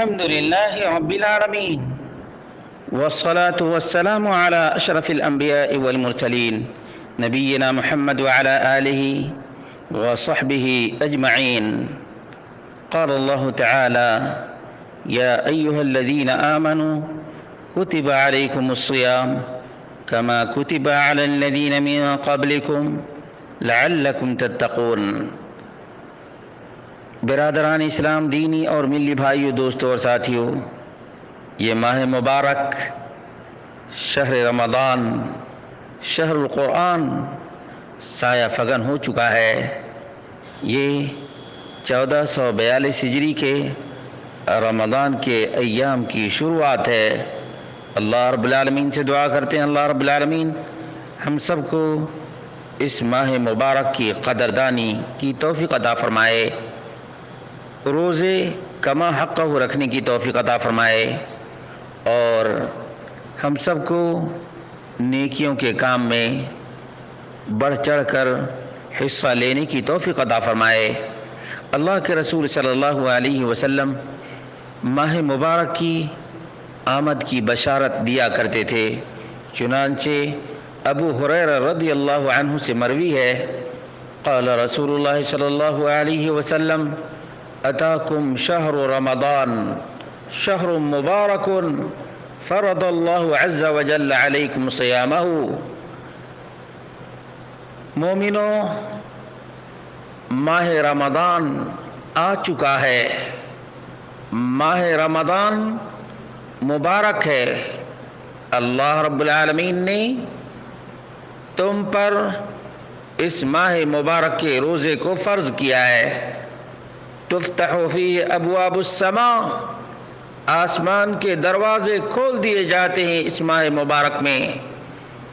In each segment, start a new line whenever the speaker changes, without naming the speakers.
الحمد لله رب العالمين والصلاة والسلام على أشرف الأنبياء والمرسلين نبينا محمد وعلى آله وصحبه أجمعين. قال الله تعالى: يا أيها الذين آمنوا كتب عليكم الصيام كما كتب على الذين من قبلكم لعلكم تتقون. برادران اسلام، دینی اور ملی بھائیوں، دوستوں اور ساتھیوں، یہ ماہ مبارک شہر رمضان، شہر القرآن سایہ فگن ہو چکا ہے. یہ 1442 ہجری کے رمضان کے ایام کی شروعات ہے. اللہ رب العالمین سے دعا کرتے ہیں اللہ رب العالمین ہم سب کو اس ماہ مبارک کی قدردانی کی توفیق عطا فرمائے، روزے کما حقہ رکھنے کی توفیق عطا فرمائے، اور ہم سب کو نیکیوں کے کام میں بڑھ چڑھ کر حصہ لینے کی توفیق عطا فرمائے. اللہ کے رسول صلی اللہ علیہ وسلم ماہ مبارک کی آمد کی بشارت دیا کرتے تھے. چنانچہ ابو ہریرہ رضی اللہ عنہ سے مروی ہے، قال رسول اللہ صلی اللہ علیہ وسلم: اتاکم شہر رمضان شہر مبارک فرض اللہ عز وجل علیکم صیامہ. مومنوں، ماہ رمضان آ چکا ہے. ماہ رمضان مبارک ہے. اللہ رب العالمین نے تم پر اس ماہ مبارک کے روزے کو فرض کیا ہے. تفتح فیہ ابواب السماء، آسمان کے دروازے کھول دیے جاتے ہیں اس ماہ مبارک میں.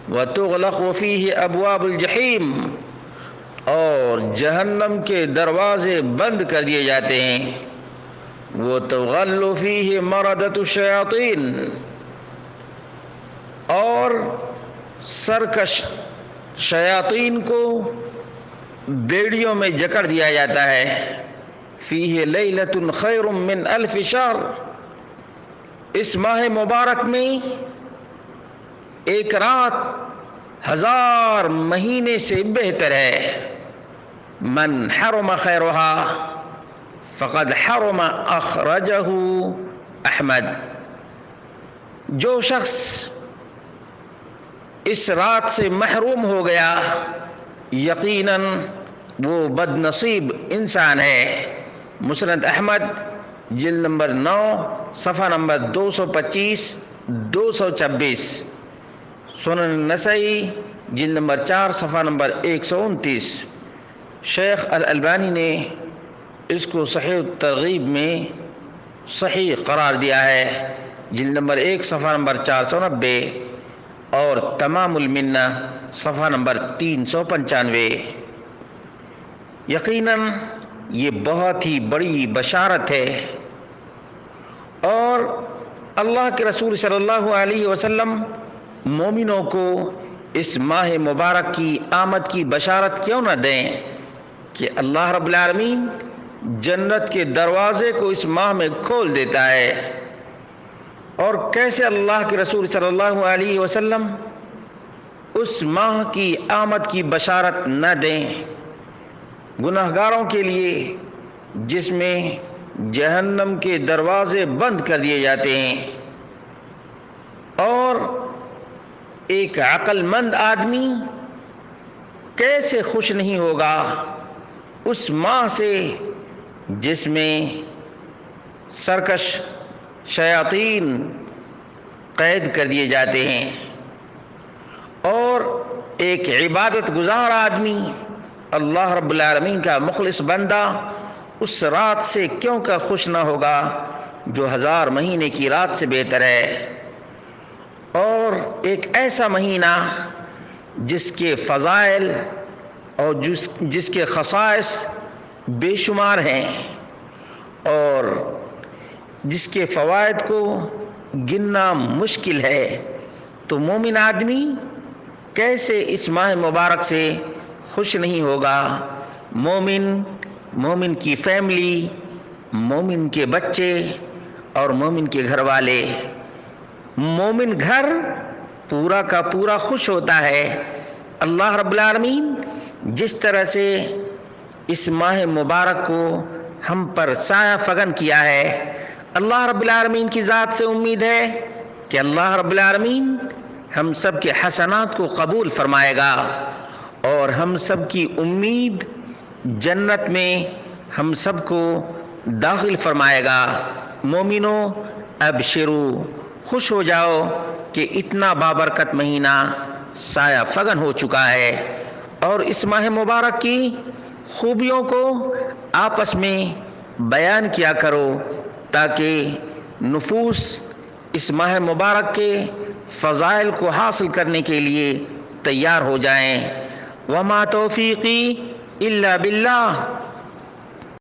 وتغلق فیہ ابواب الجحیم، اور جہنم کے دروازے بند کر دیے جاتے ہیں. وتغل فیہ مردۃ الشیاطین، اور سرکش شیاطین کو بیڑیوں میں جکڑ دیا جاتا ہے. فیہ لیلۃ خیر من الف شہر، اس ماہ مبارک میں ایک رات 1000 مہینے سے بہتر ہے. من حرم خیرها فقد حرم، اخرجہ احمد. جو شخص اس رات سے محروم ہو گیا یقیناً وہ بد نصیب انسان ہے. مسند احمد جلد نمبر 9 صفحہ نمبر 225 226. سنن نسائی جلد نمبر 4 صفحہ نمبر 129. شیخ الالبانی نے اس کو صحیح ترغیب میں صحیح قرار دیا ہے، جلد نمبر 1 صفحہ نمبر 490، اور تمام المنہ صفحہ نمبر 395. یقیناً یہ بہت ہی بڑی بشارت ہے، اور اللہ کے رسول صلی اللہ علیہ وسلم مومنوں کو اس ماہ مبارک کی آمد کی بشارت کیوں نہ دیں کہ اللہ رب العالمین جنت کے دروازے کو اس ماہ میں کھول دیتا ہے. اور کیسے اللہ کے رسول صلی اللہ علیہ وسلم اس ماہ کی آمد کی بشارت نہ دیں گناہگاروں کے لیے جس میں جہنم کے دروازے بند کر دیے جاتے ہیں. اور ایک عقل مند آدمی کیسے خوش نہیں ہوگا اس ماہ سے جس میں سرکش شیاطین قید کر دیے جاتے ہیں. اور ایک عبادت گزار آدمی، اللہ رب العالمین کا مخلص بندہ، اس رات سے کیوں کر خوش نہ ہوگا جو 1000 مہینے کی رات سے بہتر ہے. اور ایک ایسا مہینہ جس کے فضائل اور جس کے خصائص بے شمار ہیں، اور جس کے فوائد کو گننا مشکل ہے، تو مومن آدمی کیسے اس ماہ مبارک سے خوش نہیں ہوگا. مومن کی فیملی، مومن کے بچے اور مومن کے گھر والے. مومن گھر پورا کا پورا خوش ہوتا ہے. اللہ رب العالمین جس طرح سے اس ماہ مبارک کو ہم پر سایہ فگن کیا ہے، اللہ رب العالمین کی ذات سے امید ہے کہ اللہ رب العالمین ہم سب کے حسنات کو قبول فرمائے گا اور ہم سب کی امید جنت میں ہم سب کو داخل فرمائے گا. مومنو ابشرو، خوش ہو جاؤ کہ اتنا بابرکت مہینہ سایہ فگن ہو چکا ہے، اور اس ماہ مبارک کی خوبیوں کو آپس میں بیان کیا کرو تاکہ نفوس اس ماہ مبارک کے فضائل کو حاصل کرنے کے لیے تیار ہو جائیں. وما توفیقی الا باللہ،